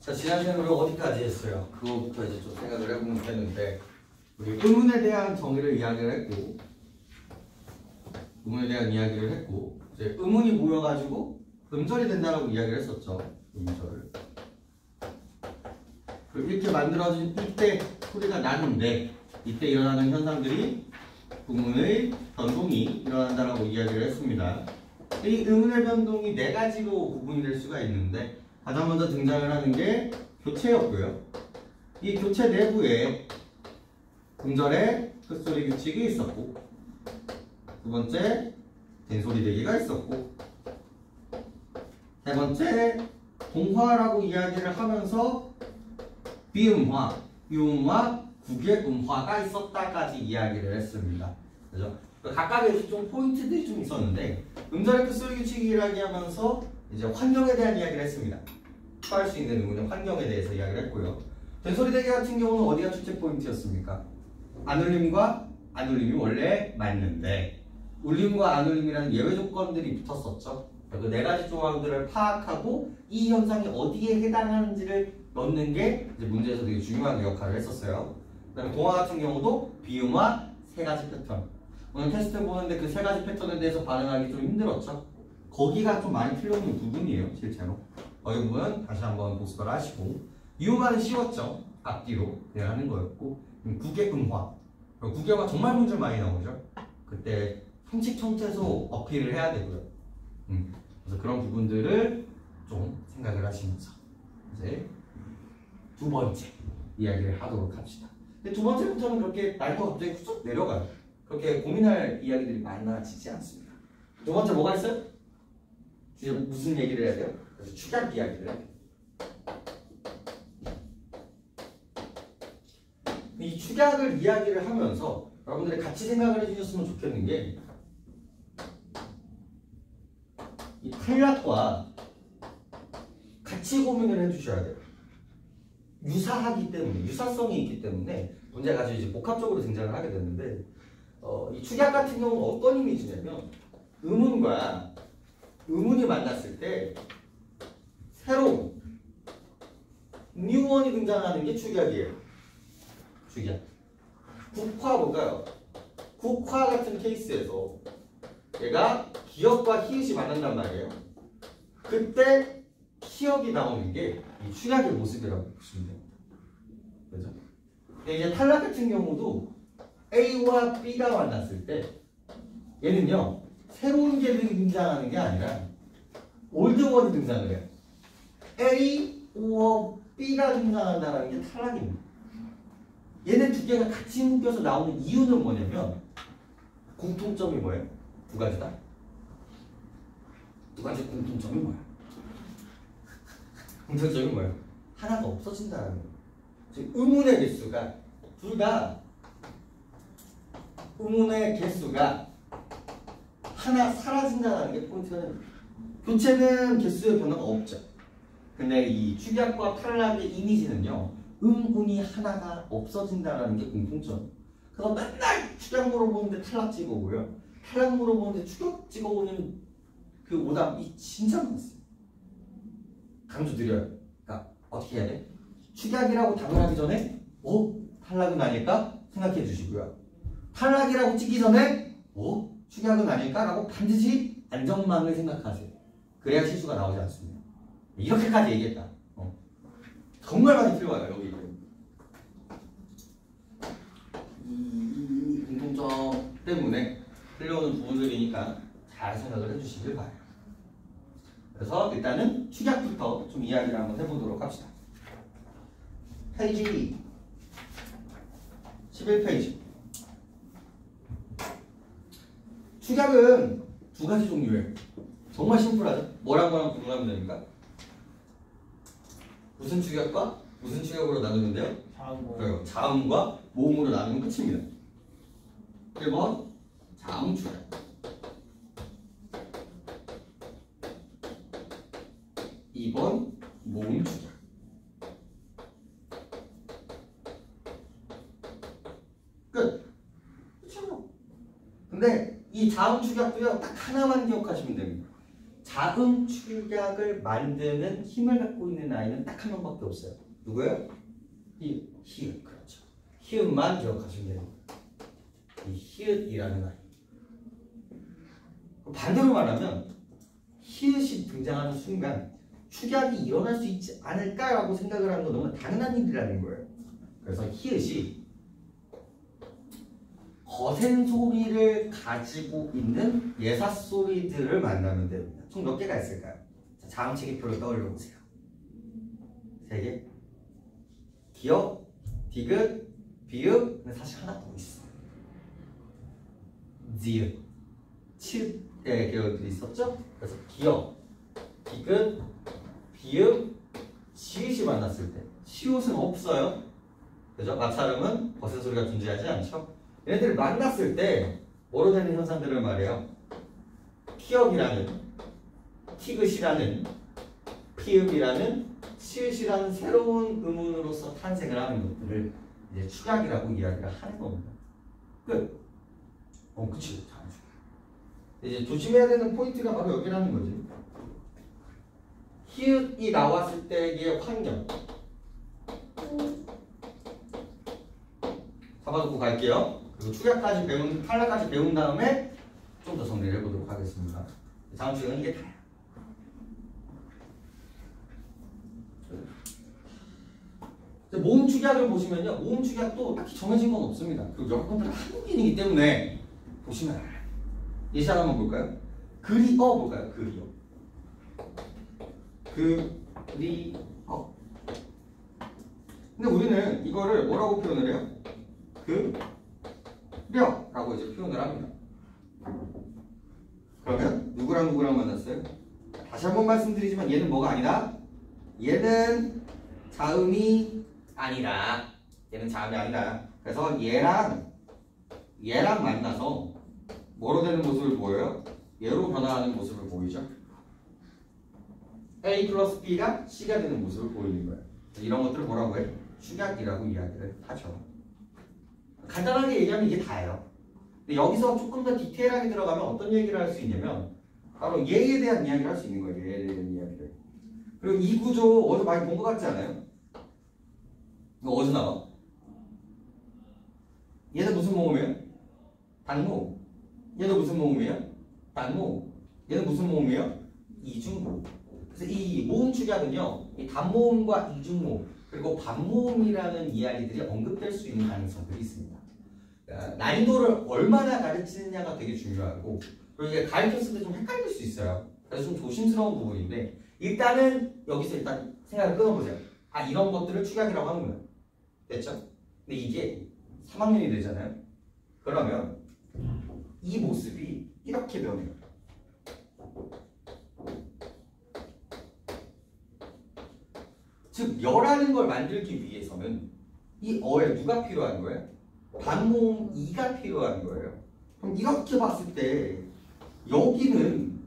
자, 지난 시간에 우리 어디까지 했어요? 그거부터 이제 좀 생각을 해보면 되는데, 우리 의문에 대한 정의를 이야기를 했고, 의문에 대한 이야기를 했고, 이제 의문이 모여가지고 음절이 된다라고 이야기를 했었죠. 음절을. 이렇게 만들어진 이때 소리가 나는데, 이때 일어나는 현상들이 의문의 변동이 일어난다라고 이야기를 했습니다. 이 의문의 변동이 네 가지로 구분이 될 수가 있는데, 가장 먼저 등장을 하는 게 교체였고요. 이 교체 내부에 음절의 끝소리 규칙이 있었고, 두 번째 된소리 대기가 있었고, 세 번째 동화라고 이야기를 하면서 비음화, 유음화, 국외음화가 있었다까지 이야기를 했습니다. 그죠? 각각의 좀 포인트들이 좀 있었는데, 음절의 끝소리 규칙이 이야기하면서 이제 환경에 대한 이야기를 했습니다. 처할 수 있는 의문의 환경에 대해서 이야기를 했고요. 된소리 대기 같은 경우는 어디가 출제 포인트였습니까? 안울림과 안울림이 원래 맞는데, 울림과 안울림이라는 예외 조건들이 붙었었죠. 그 네 가지 조항들을 파악하고 이 현상이 어디에 해당하는지를 넣는 게 이제 문제에서 되게 중요한 역할을 했었어요. 그다음에 동화 같은 경우도 비음화 세 가지 패턴. 오늘 테스트 보는데 그 세 가지 패턴에 대해서 반응하기 좀 힘들었죠. 거기가 좀 많이 틀려오는 부분이에요, 실제로. 이 부분 다시 한번 복습을 하시고, 유음화는 쉬웠죠. 앞뒤로 그냥 하는 거였고, 국외음화. 국외음화 정말 문제 많이 나오죠. 그때 형식 청태소 어필을 해야 되고요. 그래서 그런 부분들을 좀 생각을 하시면서 이제 두 번째 이야기를 하도록 합시다. 근데 두 번째부터는 그렇게 말도 갑자기 훅 내려가요. 그렇게 고민할 이야기들이 많아지지 않습니다. 두 번째 뭐가 있어요? 이제 무슨 얘기를 해야 돼요? 그래서 축약 이야기를 해야 돼요. 이 축약을 이야기를 하면서 여러분들이 같이 생각을 해주셨으면 좋겠는 게, 이 탈락과 같이 고민을 해주셔야 돼요. 유사하기 때문에, 유사성이 있기 때문에 문제가 아주 이제 복합적으로 등장을 하게 되는데, 이 축약 같은 경우는 어떤 이미지냐면, 의문과 의문이 만났을 때 새로운 뉴원이 등장하는 게 축약이에요. 축약. 국화보다요. 국화 같은 케이스에서 얘가 기역과 히읗이 만난단 말이에요. 그때 키역이 나오는 게 이 축약의 모습이라고 보시면 됩니다. 그죠? 이제 탈락 같은 경우도 A와 B가 만났을 때 얘는요, 새로운 게 등장하는 게 아니라 올드원이 등장을 해요. A, O, B가 등장한다는 게 탈락입니다. 얘네 두 개가 같이 묶여서 나오는 이유는 뭐냐면, 공통점이 뭐예요? 두 가지다. 두 가지 공통점이 뭐야? 공통점이 뭐예요? 하나가 없어진다는 거예요. 즉 의문의 개수가 둘 다 의문의 개수가 하나 사라진다는 게 포인트가 됩니다. 교체는 개수의 변화가 없죠. 근데 이 축약과 탈락의 이미지는요, 의문이 하나가 없어진다는 게 공통점. 그래서 맨날 축약 물어보는데 탈락 찍어오고요, 탈락 물어보는데 축약 찍어오는 그 오답이 진짜 많았어요. 강조드려요. 그러니까 어떻게 해야 돼? 축약이라고 답을 하기 전에 탈락은 아닐까? 생각해 주시고요. 탈락이라고 찍기 전에 축약은 아닐까? 라고 반드시 안전망을 생각하세요. 그래야 실수가 나오지 않습니다. 이렇게까지 얘기했다. 정말 많이 틀려와요, 여기. 이 공통점 때문에 틀려오는 부분들이니까 잘 생각을 해주시길 바라요. 그래서 일단은 축약부터 좀 이야기를 한번 해보도록 합시다. 페이지 11페이지. 축약은 두 가지 종류예요. 정말 심플하죠? 뭐랑 뭐랑 구분하면 됩니까? 무슨 축약과 무슨 축약으로 나누는데요? 그래요. 자음과 모음으로 나누면 끝입니다. 1번 자음 축약, 2번 모음 축약. 끝. 그렇죠. 근데 이 자음 축약도요, 딱 하나만 기억하시면 됩니다. 자음 축약을 만드는 힘을 갖고 있는 아이는 딱 한 명밖에 없어요. 누구예요? 히읗. 그렇죠. 히읗만 기억하시면 돼요. 이 히읗이라는 아이. 반대로 말하면 히읗이 등장하는 순간 축약이 일어날 수 있지 않을까라고 생각을 하는 건 너무 당연한 일이라는 거예요. 그래서 히읗이 거센 소리를 가지고 있는 예사 소리들을 만나면 됩니다. 총 몇 개가 있을까요? 자, 자음체계표를 떠올려 보세요. 3개. 기역, 디귿, 비읍. 근데 사실 하나 더 있어. 지읒, 치읒의 계열들이 있었죠? 그래서 기역, 디귿, 비읍, 지읒이 만났을 때 시옷은 없어요. 그죠? 마찰음은 거센 소리가 존재하지 않죠? 얘네들이 만났을 때 뭐로 되는 현상들을 말해요? 기역이라는, 티귿이라는, 피읍이라는, 치읒이라는 새로운 음운으로서 탄생을 하는 것들을 이제 축약이라고 이야기를 하는 겁니다. 끝. 그치. 이제 조심해야 되는 포인트가 바로 여기라는 거지. 히읗이 나왔을 때의 환경. 잡아놓고 갈게요. 그리고 축약까지 탈락까지 배운 다음에 좀 더 정리를 해보도록 하겠습니다. 다음 시간은 이게 다야. 모음 축약을 보시면요, 모음 축약도 딱히 정해진 건 없습니다. 그리고 여러분들은 한국인이기 때문에 보시면 알아요. 예시 하나만 볼까요? 그리어 볼까요? 그리어. 그리어. 근데 우리는 이거를 뭐라고 표현을 해요? 그려라고 이제 표현을 합니다. 그러면 누구랑 누구랑 만났어요? 다시 한번 말씀드리지만 얘는 뭐가 아니다? 얘는 자음이 아니다. 얘는 자음이 아니다. 그래서 얘랑 만나서 뭐로 되는 모습을 보여요? 얘로 변화하는 모습을 보이죠? A 플러스 B가 C가 되는 모습을 보이는 거예요. 이런 것들을 뭐라고 해요? 축약이라고 이야기를 하죠. 간단하게 얘기하면 이게 다예요. 근데 여기서 조금 더 디테일하게 들어가면 어떤 얘기를 할 수 있냐면 바로 얘에 대한 이야기를 할 수 있는 거예요. 얘에 대한 이야기를. 그리고 이 구조 어디서 많이 본 것 같지 않아요? 이거 어디서 나와? 얘는 무슨 모음이에요? 단모음. 얘는 무슨 모음이에요? 단모음. 얘는 무슨 모음이에요? 이중모음. 그래서 이 모음 축약은요, 이 단모음과 이중모음 그리고 반모음이라는 이야기들이 언급될 수 있는 가능성들이 있습니다. 난이도를 얼마나 가르치느냐가 되게 중요하고, 그리고 이게 가르쳤을 때 좀 헷갈릴 수 있어요. 그래서 좀 조심스러운 부분인데, 일단은 여기서 일단 생각을 끊어보세요. 이런 것들을 축약이라고 하는구나. 됐죠? 근데 이게 3학년이 되잖아요. 그러면 이 모습이 이렇게 변해요. 즉 여라는 걸 만들기 위해서는 이 어에 누가 필요한 거예요? 반모음 이가 필요한 거예요. 그럼 이렇게 봤을 때 여기는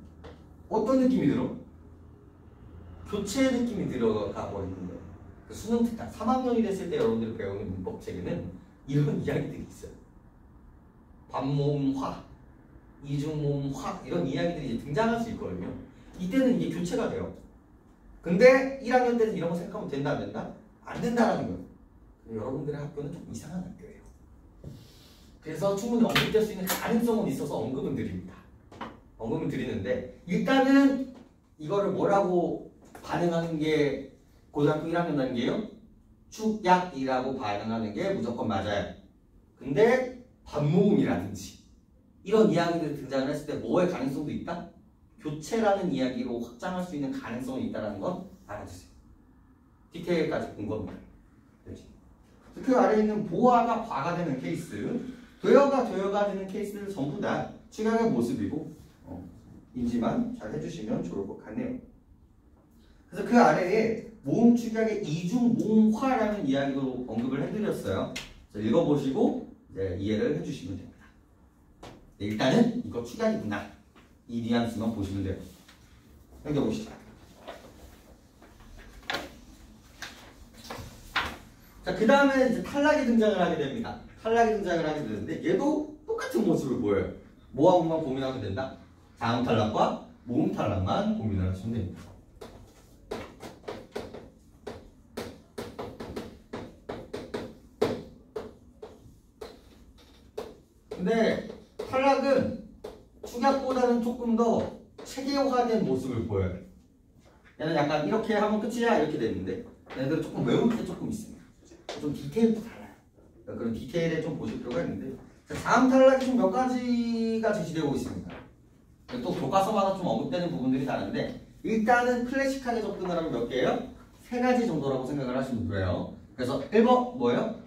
어떤 느낌이 들어? 교체 느낌이 들어가 버리는 거예요. 수능 특강 3학년이 됐을 때 여러분들이 배우는 문법 체계는 이런 이야기들이 있어요. 반모음화, 이중모음화 이런 이야기들이 이제 등장할 수 있거든요. 이때는 이게 교체가 돼요. 근데 1학년 때는 이런 거 생각하면 된다 안 된다? 안 된다라는 거예요. 여러분들의 학교는 좀 이상한 학교예요. 그래서 충분히 언급될 수 있는 가능성은 있어서 언급은 드립니다. 언급은 드리는데 일단은 이거를 뭐라고 반응하는 게 고등학교 1학년 단계예요? 축약이라고 반응하는 게 무조건 맞아요. 근데 반모음이라든지 이런 이야기들이 등장을 했을 때 뭐의 가능성도 있다? 교체라는 이야기로 확장할 수 있는 가능성이 있다는 건 알아주세요. 디테일까지 본 겁니다. 그 아래에 있는 보아가 과가 되는 케이스, 되어가 되는 케이스를 전부 다 축약의 모습이고 인지만 잘 해주시면 좋을 것 같네요. 그래서 그 아래에 모음 축약의 이중 모음화라는 이야기로 언급을 해드렸어요. 읽어보시고 이제 이해를 해주시면 됩니다. 일단은 이거 축약이구나. 이 뉘앙스만 보시면 돼요. 넘겨보시죠. 자, 그 다음에 이제 탈락이 등장을 하게 됩니다. 탈락이 등장을 하게 되는데 얘도 똑같은 모습을 보여요. 뭐하고만 고민하면 된다? 자음 탈락과 모음 탈락만 고민을 하시면 됩니다. 근데 탈락은 축약보다는 조금 더 체계화된 모습을 보여요. 얘는 약간 이렇게 하면 끝이야 이렇게 됐는데 얘네들은 조금 외울 게 조금 있습니다. 좀 디테일도 달라요. 그러니까 그런 디테일에 좀 보실 필요가 있는데 다음 탈락이 좀 몇 가지가 제시되고 있습니다. 또 교과서마다 좀 언급되는 부분들이 다른데 일단은 클래식하게 접근을 하면 몇 개예요? 3가지 정도라고 생각을 하시면 돼요. 그래서 1번 뭐예요?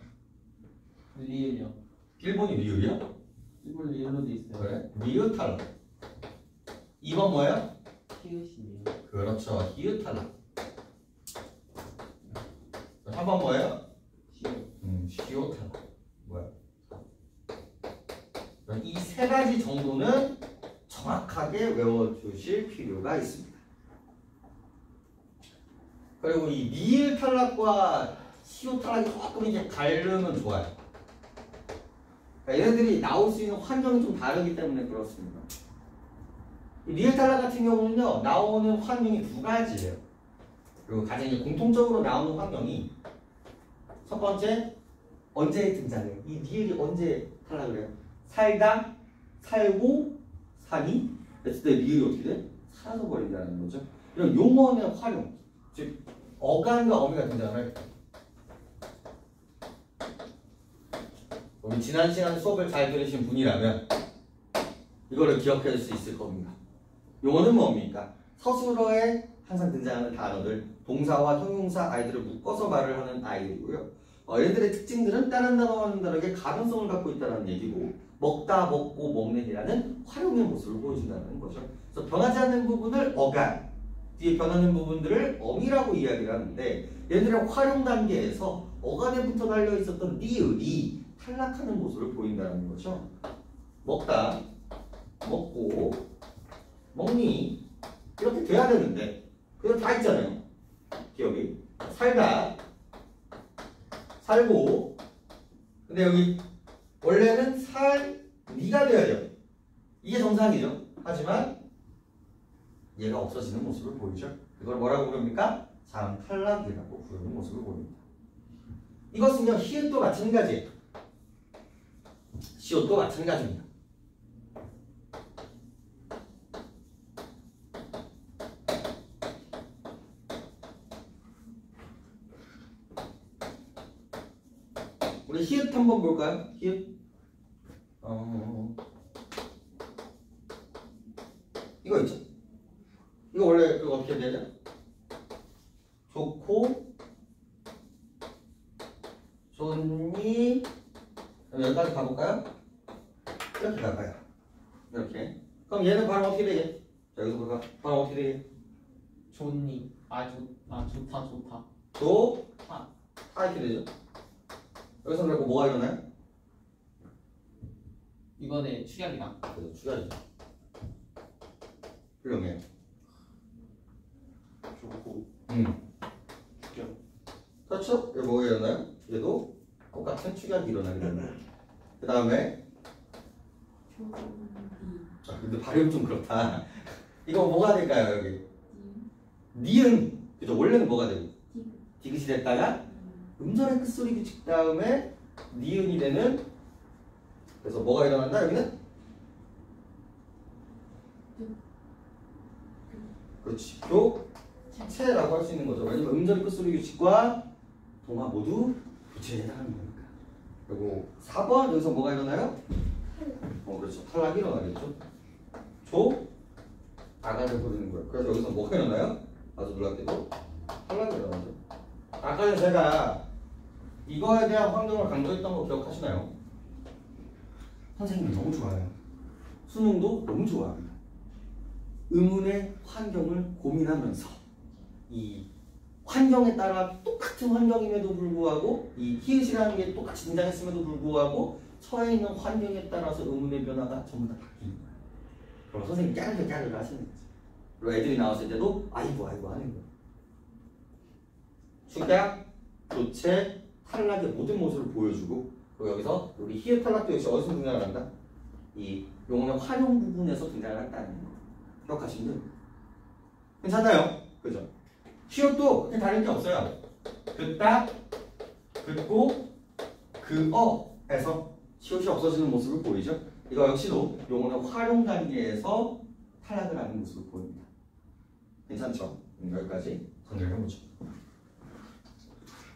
리을이요. 1번이 리을이요? 1번 리을로 돼 있어요. 그래, 리을 탈락. 2번 뭐예요? 히읗이네요. 그렇죠, 히읗 탈락. 3번 뭐예요? 시옷 탈락. 뭐야? 이 3가지 정도는 정확하게 외워주실 필요가 있습니다. 그리고 이 리을 탈락과 시옷 탈락이 조금 이제 다르면 좋아요. 그러니까 얘네들이 나올 수 있는 환경이 좀 다르기 때문에 그렇습니다. 이 리을 탈락 같은 경우는요, 나오는 환경이 2가지예요. 그리고 가장 이제 공통적으로 나오는 환경이 첫 번째, 언제 등장해요? 이 리을이 언제 탈락을 해요? 살다, 살고, 사니? 그랬을 때 리을이 어떻게 돼? 사라져버린다는 거죠. 이런 용어의 활용, 즉 어간과 어미가 등장을 우리 지난 시간 수업을 잘 들으신 분이라면 이거를 기억해 줄 수 있을 겁니다. 용어는 뭡니까? 서술어에 항상 등장하는 단어들, 동사와 형용사 아이들을 묶어서 말을 하는 아이들이고요. 얘들의 특징들은 다른 단어와는 다르게 가능성을 갖고 있다는 얘기고 먹다, 먹고, 먹는이라는 활용의 모습을 보여준다는 거죠. 그래서 변하지 않는 부분을 어간, 뒤에 변하는 부분들을 어미라고 이야기를 하는데 얘들의 활용 단계에서 어간에 붙어 달려 있었던 리을이 탈락하는 모습을 보인다는 거죠. 먹다, 먹고, 먹니 이렇게 돼야 되는데 그거 다 있잖아요. 기억이 살다, 살고, 근데 여기 원래는 살니가 돼야 돼요. 이게 정상이죠. 하지만 얘가 없어지는 모습을 보이죠. 이걸 뭐라고 부릅니까? 자음 탈락이라고 부르는 모습을 보입니다. 이것은요, 히읗도 마찬가지예요. 시옷도 마찬가지입니다. 우리 히읗 한번 볼까요? 히읗. 이거 있죠? 이거 원래 그거 어떻게 되냐? 좋고, 좋니. 그럼 여기까지 가볼까요? 이렇게 가봐요. 이렇게. 그럼 얘는 발음 어떻게 되게? 자, 여기서 볼까? 발음 어떻게 되게? 좋니. 좋다, 좋다. 좋다. 이렇게 되죠? 여기서 그리고 뭐가 일어나요? 이번에 축약이다. 그래서 추가죠. 훌륭해요. 좋고. 축약. 그렇죠? 여기 뭐가 일어나요? 얘도 똑같은 축약이 일어나게 됩니다. 그 다음에 근데 발음이 좀 그렇다. 이거 뭐가 될까요? 여기 니은, 그죠? 원래는 뭐가 되고 디귿이 됐다가 음절의 끝소리 규칙 다음에 니은이 되는, 그래서 뭐가 일어난다? 여기는 그렇지, 교체라고 할 수 있는 거죠. 왜냐면 음절의 끝소리 규칙과 동화 모두 교체에 해당하는 거니까. 그리고 4번 여기서 뭐가 일어나요? 그렇죠, 탈락이 일어나겠죠. 아가를 부르는 거예요. 그래서 여기서 뭐가 일어나요? 아주 놀랍게도 탈락이 일어나죠. 아까 제가 이거에 대한 환경을 강조했던 거 기억하시나요? 선생님이 너무 좋아요. 수능도 너무 좋아합니다. 의문의 환경을 고민하면서 이 환경에 따라 똑같은 환경임에도 불구하고 이 히읗이라는 게 똑같이 등장했음에도 불구하고 처해 있는 환경에 따라서 의문의 변화가 전부 다 바뀌는 거예요. 그럼 선생님이 깨르르 하시는 거죠. 그리고 애들이 나왔을 때도 아이고 하는 거예요. 축약, 교체, 탈락의 모든 모습을 보여주고, 그리고 여기서 우리 히읗 탈락도 역시 어디서 등장을 한다? 이 용어의 활용 부분에서 등장을 한다는 거. 기억하시면 돼요. 괜찮나요? 그죠? 시옷도 그렇게 다른 게 없어요. 그따, 그고, 그어에서 시옷이 없어지는 모습을 보이죠? 이거 역시도 용어는 활용 단계에서 탈락을 하는 모습을 보입니다. 괜찮죠? 여기까지 정리해보죠.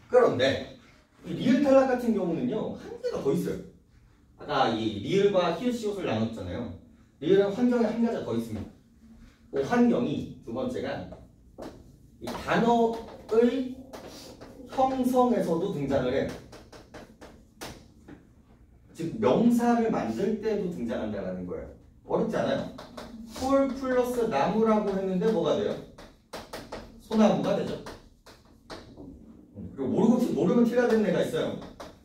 그런데 이 리을 탈락 같은 경우는요, 한계가 더 있어요. 아까 이 리을과 히읗 시옷을 나눴잖아요. 리을은 환경에 한 가지가 더 있습니다. 그 환경이 두 번째가 이 단어의 형성에서도 등장을 해요. 즉 명사를 만들 때도 등장한다는 거예요. 어렵지 않아요. 풀 플러스 나무라고 했는데 뭐가 돼요? 소나무가 되죠. 그리고 모르면 티가 되는 애가 있어요.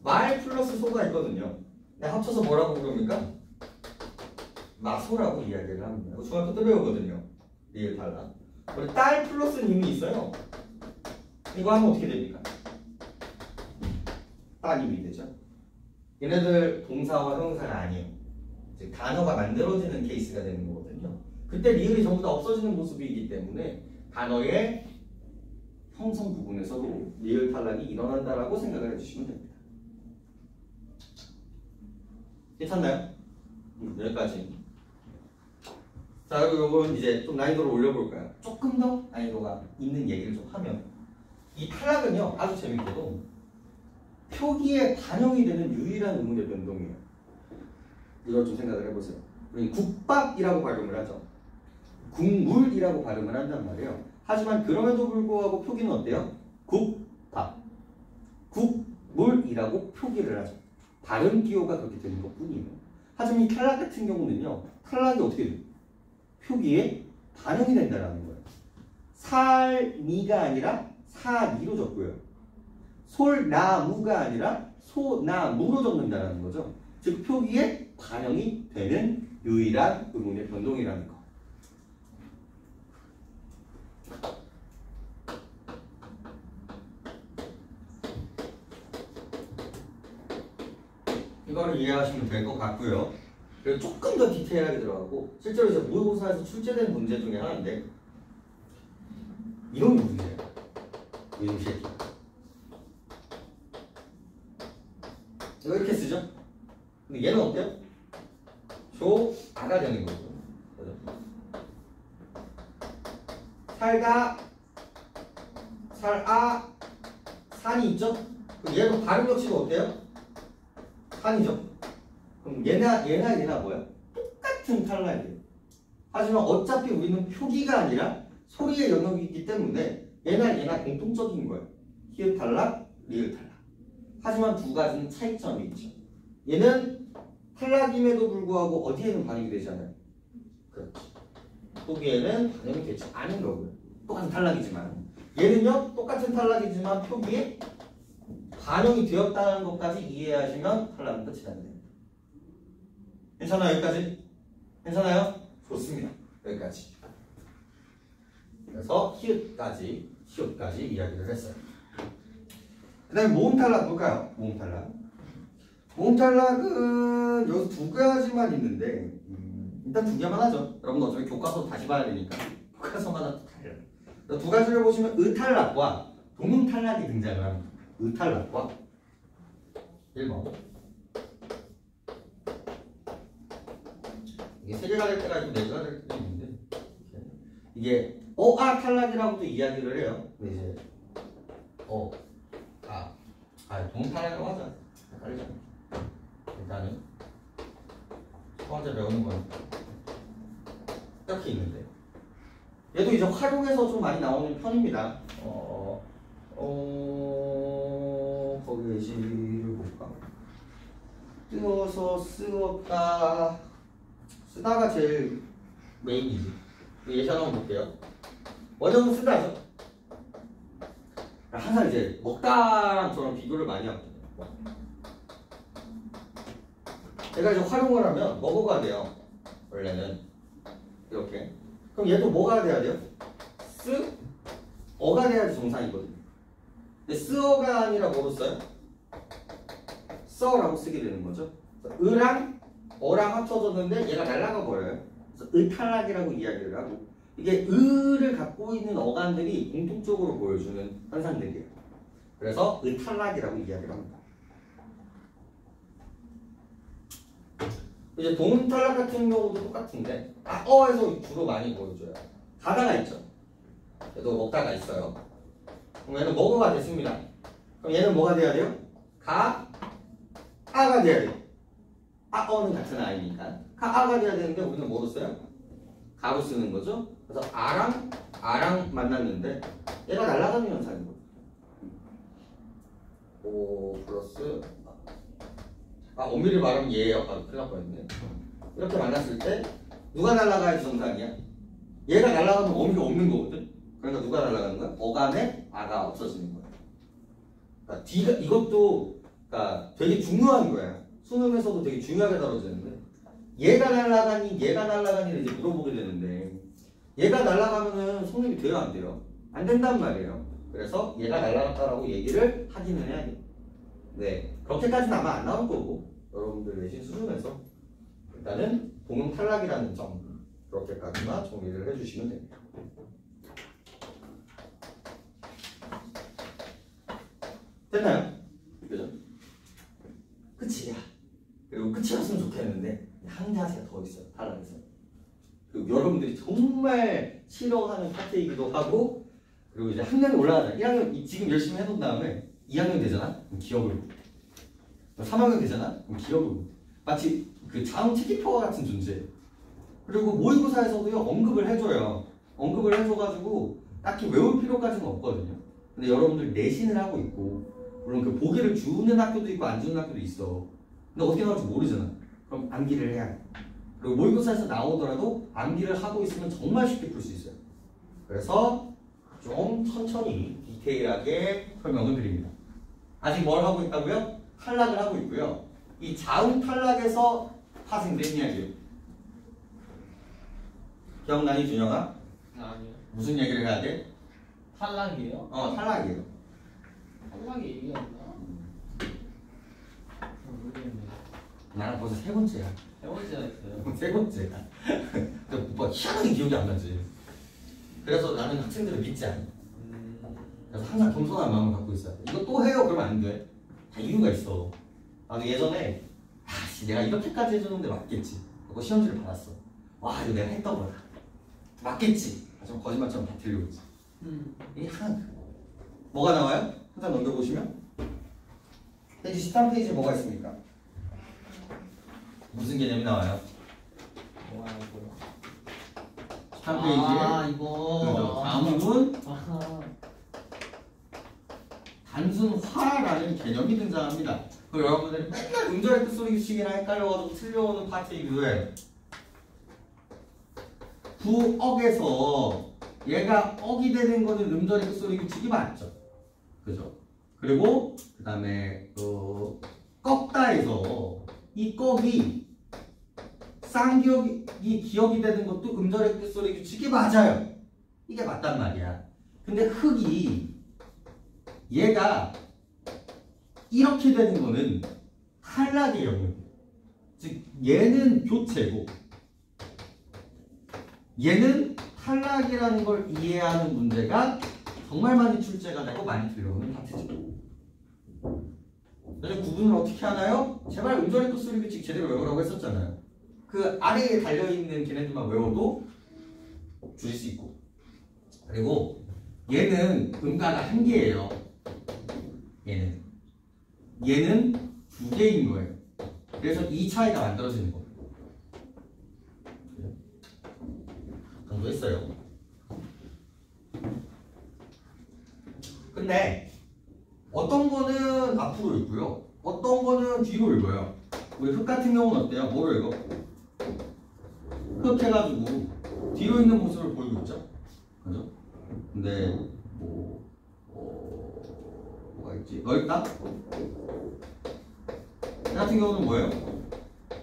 말 플러스 소가 있거든요. 근데 합쳐서 뭐라고 부릅니까? 마소라고 이야기를 합니다. 이거 중학교 때 배우거든요. 리을 탈락. 그리고 딸 플러스 님이 있어요. 이거 하면 어떻게 됩니까? 따님이 되죠. 얘네들 동사와 형용사가 아니에요. 즉 단어가 만들어지는 케이스가 되는 거거든요. 그때 리을이 전부 다 없어지는 모습이기 때문에 단어의 형성 부분에서도 리을 탈락이 일어난다라고 생각을 해주시면 됩니다. 괜찮나요? 여기까지. 자, 그리고 이건 이제 좀 난이도를 올려볼까요? 조금 더 난이도가 있는 얘기를 좀 하면 이 탈락은요 아주 재밌게도 표기에 반영이 되는 유일한 의문의 변동이에요. 이걸 좀 생각을 해보세요. 우리 국밥이라고 발음을 하죠. 국물이라고 발음을 한단 말이에요. 하지만 그럼에도 불구하고 표기는 어때요? 국밥, 국물이라고 표기를 하죠. 발음 기호가 그렇게 되는 것 뿐이에요. 하지만 이 탈락 같은 경우는요, 탈락이 어떻게 돼요? 표기에 반영이 된다는 거예요. 살미가 아니라 사미로 적고요. 솔나무가 아니라 소나무로 적는다는 거죠. 즉 표기에 반영이 되는 유일한 의문의 변동이라는 거. 이거를 이해하시면 될 것 같고요. 그리고 조금 더 디테일하게 들어가고 실제로 이제 모의고사에서 출제된 문제 중에 하나인데 이런 문제예요. 이런 새끼. 이거 이렇게 쓰죠? 근데 얘는 어때요? 조아가 되는 거죠. 그죠? 살다, 살아, 산이 있죠? 그럼 얘도 발음 역시도 어때요? 산이죠? 그럼 얘나 뭐야? 똑같은 탈락이에요. 하지만 어차피 우리는 표기가 아니라 소리의 영역이기 때문에 얘나 공통적인 거예요. 히읗 탈락, 리을 탈락. 하지만 두 가지는 차이점이 있죠. 얘는 탈락임에도 불구하고 어디에는 반영이 되잖아요. 그렇죠. 표기에는 반영이 되지 않은 거고요. 똑같은 탈락이지만 얘는요 똑같은 탈락이지만 표기에 반영이 되었다는 것까지 이해하시면 탈락은 끝이 됩니다. 괜찮아요? 여기까지? 괜찮아요? 좋습니다. 여기까지. 그래서 히읗까지 시옷까지 이야기를 했어요. 그 다음에 모음 탈락 볼까요? 모음 탈락. 모음 탈락은 여기서 두 가지만 있는데 일단 두 개만 하죠. 여러분 어차피 교과서 다시 봐야 되니까 교과서마다 또 달라요. 두 가지를 보시면 의탈락과 동음탈락이 등장을 합니다. 의탈락과 1번 이게 3개가 될 때가 있고 4개가 될 때가 있는데 이게 어아 탈락이라고도 이야기를 해요. 근데 이제 동음탈락이라고 하자. 헷갈리잖아. 일단은 첫 번째 배우는 건 이렇게 있는데 얘도 이제 활용해서 좀 많이 나오는 편입니다. 거기 예시를 볼까? 띄어서 쓰었다. 쓰다가 제일 메인이지. 예시 한번 볼게요. 원형은 쓰다죠. 항상 이제 먹다랑 저랑 비교를 많이 하거든요. 제가 이제 활용을 하면 먹어가 돼요. 원래는 이렇게. 그럼 얘도 뭐가 돼야 돼요? 어가 돼야지 정상이거든요. 근데 쓰어가 아니라 뭐로 써요? 써라고 쓰게 되는 거죠. 의랑 어랑 합쳐졌는데 얘가 날아가 버려요. 그래서 의탈락이라고 이야기를 하고 이게 의를 갖고 있는 어간들이 공통적으로 보여주는 현상들이에요. 그래서 의탈락이라고 이야기를 합니다. 이제 동음탈락 같은 경우도 똑같은데 어에서 주로 많이 보여줘요. 가다가 있죠. 얘도 먹다가 있어요. 그럼 얘는 먹어가 됐습니다. 그럼 얘는 뭐가 돼야 돼요? 아가 돼야 돼요. 어는 같은 아이니까 아가 돼야 되는데 우리는 뭐로 써요? 가로 쓰는 거죠. 그래서 아랑 만났는데 얘가 날아가는 현상인 거예요. 5 플러스 엄밀히 말하면 얘예요. 큰일 날 뻔했네. 이렇게 만났을 때 누가 날아가야지 정상이야? 얘가 날아가면 어미가 없는 거거든. 그러니까 누가 날아가는 거야? 어간에 아가 없어지는 거야. 그러니까 D가 이것도 그러니까 되게 중요한 거야. 수능에서도 되게 중요하게 다뤄지는데 얘가 날아가니를 이제 물어보게 되는데 얘가 날아가면은 성립이 돼요, 안 돼요? 안 된단 말이에요. 그래서 얘가 날아갔다라고 얘기를 하기는 해야 돼요. 네, 그렇게까지는 아마 안 나올 거고 여러분들 내신 수준에서 일단은 동음 탈락이라는 점 그렇게까지만 정리를 해주시면 됩니다. 됐나요? 그죠? 끝이야. 그리고 끝이었으면 좋겠는데 한 가지가 더 있어요. 탈락에서. 그리고 여러분들이 정말 싫어하는 파트이기도 하고 그리고 이제 학년이 올라가잖아. 1학년 지금 열심히 해놓은 다음에 2학년 되잖아? 그럼 기억을 못해. 3학년 되잖아? 그럼 기억을 못해. 마치 그 자음 체키퍼와 같은 존재. 그리고 모의고사에서도요 언급을 해줘요. 언급을 해줘가지고 딱히 외울 필요까지는 없거든요. 근데 여러분들 내신을 하고 있고 물론 그 보기를 주는 학교도 있고 안 주는 학교도 있어. 근데 어떻게 나올지 모르잖아. 그럼 암기를 해야 돼. 그리고 모의고사에서 나오더라도 암기를 하고 있으면 정말 쉽게 풀 수 있어요. 그래서 좀 천천히 디테일하게 설명을 드립니다. 아직 뭘 하고 있다고요? 탈락을 하고 있고요. 이 자음 탈락에서 파생된 이야기예요. 기억나니 준영아? 아니요. 무슨 얘기를 해야 돼? 탈락이에요? 탈락이에요. 탈락이 얘기였나? 모르겠네. 나랑 벌써 세 번째야. 세 번째나 했어요. 세 번째야. 근데 뭐 희한하게 기억이 안 나지. 그래서 나는 학생들을 믿지 않아. 그래서 항상 겸손한 마음을 갖고 있어야 돼. 이거 또 해요? 그러면 안 돼. 다 이유가 있어. 나도 예전에 내가 이렇게까지 해줬는데 맞겠지. 그거 시험지를 받았어. 와 이거 내가 했던 거야. 맞겠지. 좀 거짓말처럼 다 들려오지. 이게 뭐가 나와요? 항상 넘겨보시면 페이지 13페이지에 뭐가 있습니까? 무슨 개념이 나와요? 뭐야 이거? 13페이지에 이거. 자음은 단순화라는 개념이 등장합니다. 그리고 여러분들이 맨날 음절의 끝소리 규칙이나 헷갈려가지고 틀려오는 파트이기에 부억에서 얘가 억이 되는 거는 음절의 끝소리 규칙이 맞죠. 그죠? 그리고 그 다음에 꺾다에서 이 꺽이 쌍기억이 기억이 되는 것도 음절의 끝소리 규칙이 맞아요. 이게 맞단 말이야. 근데 흑이 얘가 이렇게 되는 거는 탈락의 영역이에요. 즉 얘는 교체고 얘는 탈락이라는 걸 이해하는 문제가 정말 많이 출제가 되고 많이 들려오는 파트죠. 그래서 구분을 어떻게 하나요? 제발 음절의 끝소리 규칙 제대로 외우라고 했었잖아요. 그 아래에 달려있는 걔네들만 외워도 줄일 수 있고 그리고 얘는 음가가 한 개예요. 얘는 두 개인 거예요. 그래서 이 차이가 만들어지는 겁니다. 강조했어요. 근데 어떤 거는 앞으로 읽고요. 어떤 거는 뒤로 읽어요. 우리 흑 같은 경우는 어때요? 뭐로 읽어? 흑 해가지고 뒤로 있는 모습을 보이고 있죠? 그죠? 근데 뭐가 있지? 넓다? 이 같은 경우는 뭐예요?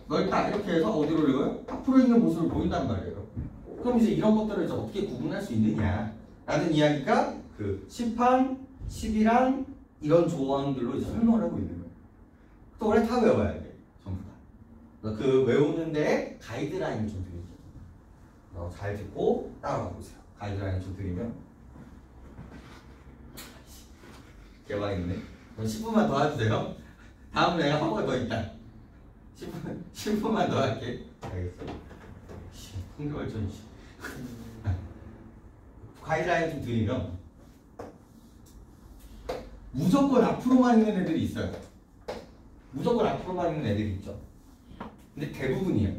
넓다 이렇게 해서 어디로 읽어요? 앞으로 있는 모습을 보인단 말이에요. 그럼 이제 이런 것들을 이제 어떻게 구분할 수 있느냐 라는 이야기가 그 10항, 11항 이런 조항들로 이제 설명을 하고 있는 거예요. 또 원래 다 외워야 돼. 전부 다. 그 외우는 데 가이드라인을 좀 드릴게요. 잘 듣고 따라가 보세요. 가이드라인 좀 드리면. 개발있네. 10분만 더 해도 돼요? 다음 내가 한 번 더 있다. 10분만 더 할게. 알겠어? 풍경월전. 가이드라인 좀 드리면 무조건 앞으로만 있는 애들이 있어요. 무조건 앞으로만 있는 애들이 있죠. 근데 대부분이에요.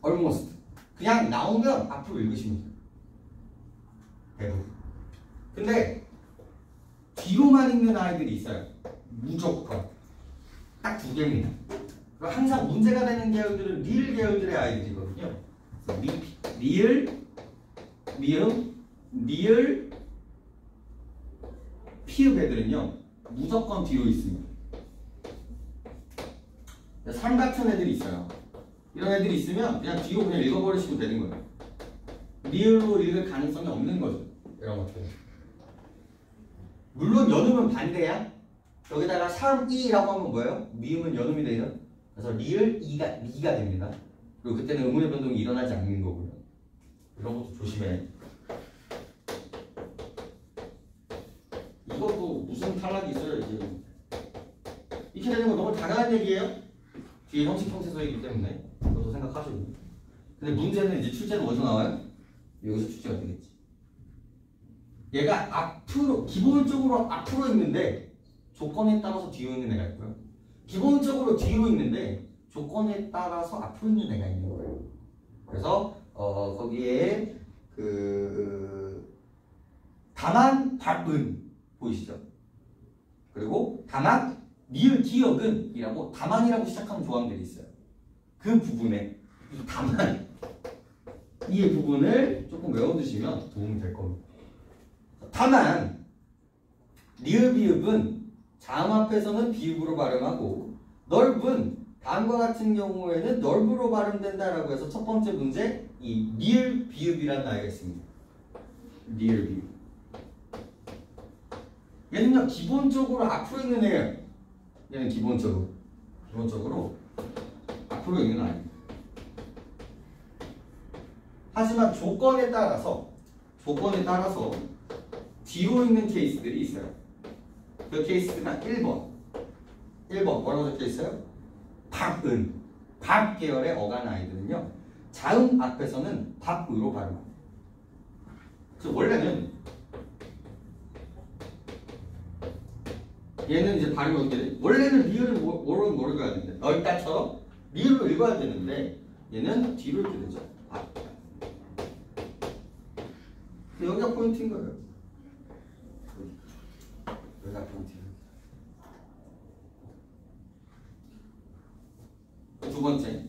almost. 그냥 나오면 앞으로 읽으시면 돼요. 대부분. 근데 뒤로만 읽는 아이들이 있어요. 무조건. 딱 두 개입니다. 항상 문제가 되는 계열들은 리을 계열들의 아이들이거든요. 리을, 미음, 리을, 피읍 애들은요. 무조건 뒤로 있습니다. 산 같은 애들이 있어요. 이런 애들이 있으면 그냥 뒤로 그냥 읽어버리시면 되는 거예요. 리을로 읽을 가능성이 없는 거죠. 이런 것들. 물론 연음은 반대야. 여기다가 3이라고 하면 뭐예요? 미음은 연음이 되죠. 그래서 리을 미가 됩니다. 그리고 그때는 음운의 변동이 일어나지 않는 거고요. 이런 것도 조심해. 이것도 무슨 탈락이 있어요 이제. 이렇게 되는 건 너무 당연한 얘기예요. 뒤에 형식 형태소이기 때문에 그것도 생각하시고. 근데 문제는 이제 출제는 어디서 나와요? 여기서 출제가 되겠지. 얘가 앞으로 기본적으로 앞으로 있는데 조건에 따라서 뒤로 있는 애가 있고요. 기본적으로 뒤로 있는데 조건에 따라서 앞으로 있는 애가 있는 거예요. 그래서 거기에 다만 발은 보이시죠? 그리고 다만 리을 기억은 이라고 다만이라고 시작하는 조항들이 있어요. 그 부분에 이 다만 이 부분을 조금 외워두시면 도움이 될 겁니다. 다만 리을 비읍은 자음 앞에서는 비읍으로 발음하고 넓은 다음과 같은 경우에는 넓으로 발음된다라고 해서 첫 번째 문제 이 리을 비읍이라는 아이가 있습니다. 리을 비읍. 얘는요 기본적으로 앞으로 있는 애예요. 얘는 기본적으로 앞으로 있는 아이입니다. 하지만 조건에 따라서 뒤로 있는 케이스들이 있어요. 그 케이스가 1번 뭐라고 적혀 있어요? 밥은 밥 계열의 어간 아이들은요 자음 앞에서는 밥으로 발음합니다. 그래서 원래는 얘는 이제 발음이 어떻게 돼? 원래는 리을을 뭐로 읽어야 되는데 넓다처럼 리을로 읽어야 되는데 얘는 뒤로 이렇게 되죠. 여기가 포인트인 거예요. 여기가 포인트예요. 두 번째,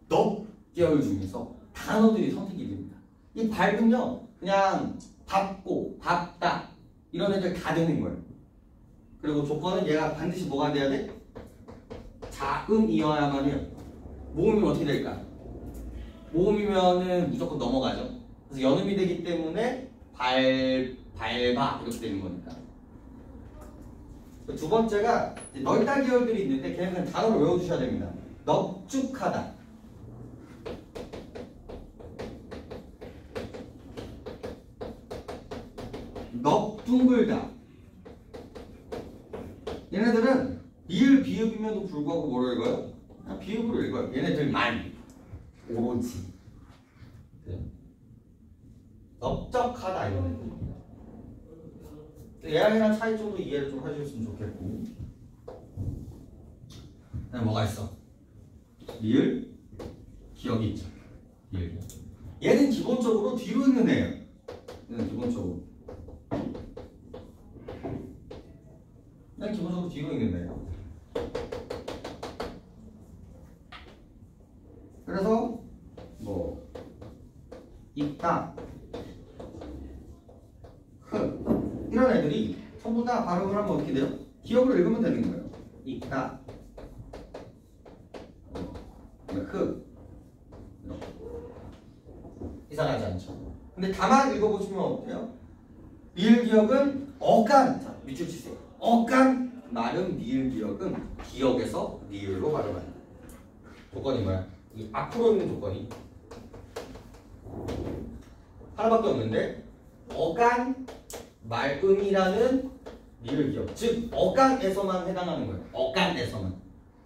너 계열 중에서 단어들이 선택이 됩니다. 이 발음요, 그냥 밥고, 밥다 이런 애들 다 되는 거예요. 그리고 조건은 얘가 반드시 뭐가 돼야 돼? 자음이어야만 해요. 모음이면 어떻게 될까? 모음이면은 무조건 넘어가죠. 그래서 연음이 되기 때문에 발바 이렇게 되는 거니까. 두 번째가 넓다 계열들이 있는데 걔는 단어를 외워주셔야 됩니다. 넙죽하다. 넙둥글다. 얘네들은 리을 비읍임에도 불구하고 뭐로 읽어요? 그냥 비읍으로 읽어요. 얘네들만 오로지 넓적하다 이런 애들. 얘랑이랑 차이 정도 이해를 좀 해주셨으면 좋겠고. 그다음에 뭐가 있어? 리을 기억이 있죠. 리을 기억. 얘는 기본적으로 뒤로 있는 애예요. 얘는 기본적으로 뒤로 있는 애예요. 그래서 뭐 있다, 이런 애들이 전부 다 발음을 하면 어떻게 돼요? 기억으로 읽으면 되는 거예요. 있다, 이상하지 않죠? 근데 다만 읽어보시면 어때요? 리을 기억은 어간, 자, 밑줄 치세요. 어간, 나름 리을 기억은 기억에서 리을로 발음한다. 조건이 뭐야? 이 앞으로 있는 조건이 하나밖에 없는데 어간 말음이라는 리을 기억. 즉 어간에서만 해당하는 거예요. 어간에서만.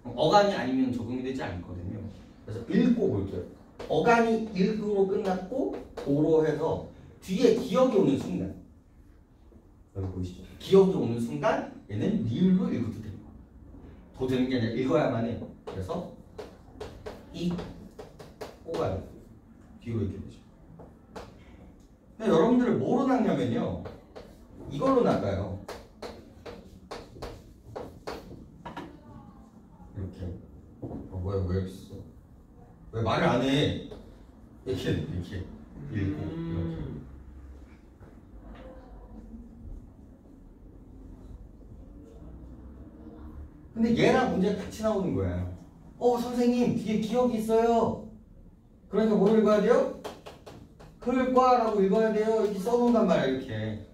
어간이 아니면 적용이 되지 않거든요. 그래서 읽고 볼게요. 어간이 읽으로 끝났고 도로 해서 뒤에 기억이 오는 순간 여기 보이시죠? 기억이 오는 순간 얘는 리을로 읽어도 됩니다. 도 되는 게 아니라 읽어야만 해요. 그래서 이 오가요. 뒤로 이렇게 되죠. 근데 여러분들을 뭐로 낚냐면요. 이걸로 낚아요. 이렇게. 뭐야 왜 여기 있어? 왜 말을 안 해? 이렇게 읽고 이렇게. 근데 얘랑 문제가 같이 나오는 거야. 선생님 뒤에 기억이 있어요. 그러니까 뭘 읽어야 돼요? 흘과라고 읽어야 돼요. 이렇게 써놓는단 말이야 이렇게.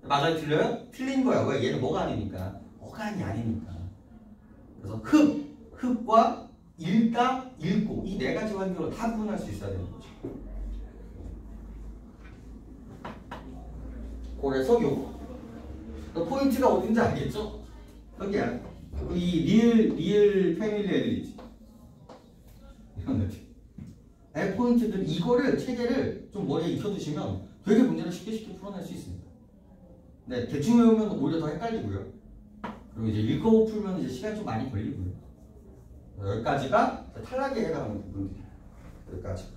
맞아요? 틀려요? 틀린 거야. 왜? 얘는 뭐가 아니니까. 어간이 아니니까. 그래서 흡과 읽다, 읽고 이 네 가지 환경으로 다 구분할 수 있어야 되는 거죠. 그래서 요거. 포인트가 어딘지 알겠죠? 여기야. 이 리을 패밀리 애들 있지. 이런 애들. 포인트들 이거를 체계를 좀 머리에 익혀두시면 되게 문제를 쉽게 풀어낼 수 있습니다. 네, 대충 외우면 오히려 더 헷갈리고요. 그리고 이제 읽고 풀면 이제 시간이 좀 많이 걸리고요. 여기까지가 탈락에 해당하는 부분들이에요. 여기까지.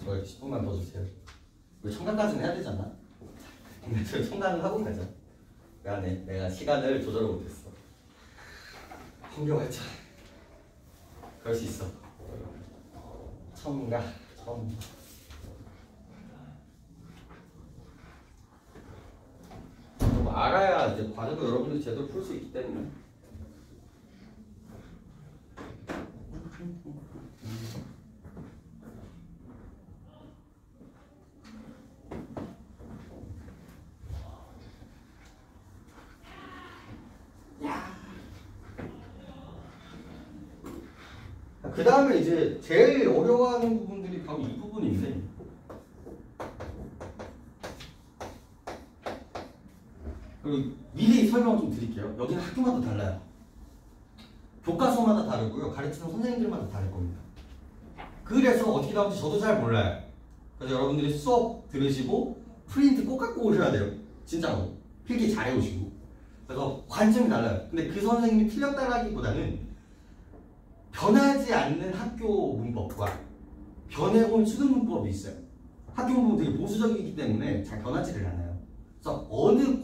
저 10분만 더 주세요. 우리 청강까지는 해야 되잖아. 근데 저 청강을 하고 가자. 미안해. 내가 시간을 조절을 못했어. 홍경했자. 그럴 수 있어. 청가. 좀 알아야 이제 과정도 여러분들이 제대로 풀 수 있기 때문에. 그 다음에 이제 제일 어려워하는 부분들이 바로 이 부분인데, 그리고 미리 설명을 좀 드릴게요. 여기는 학교마다 달라요. 교과서마다 다르고요. 가르치는 선생님들마다 다를 겁니다. 그래서 어떻게 나올지 저도 잘 몰라요. 그래서 여러분들이 수업 들으시고 프린트 꼭 갖고 오셔야 돼요. 진짜로. 필기 잘 해오시고. 그래서 관점이 달라요. 근데 그 선생님이 틀렸다라기보다는 변하지 않는 학교 문법과 변해온 수능 문법이 있어요. 학교 문법은 되게 보수적이기 때문에 잘 변하지를 않아요. 그래서 어느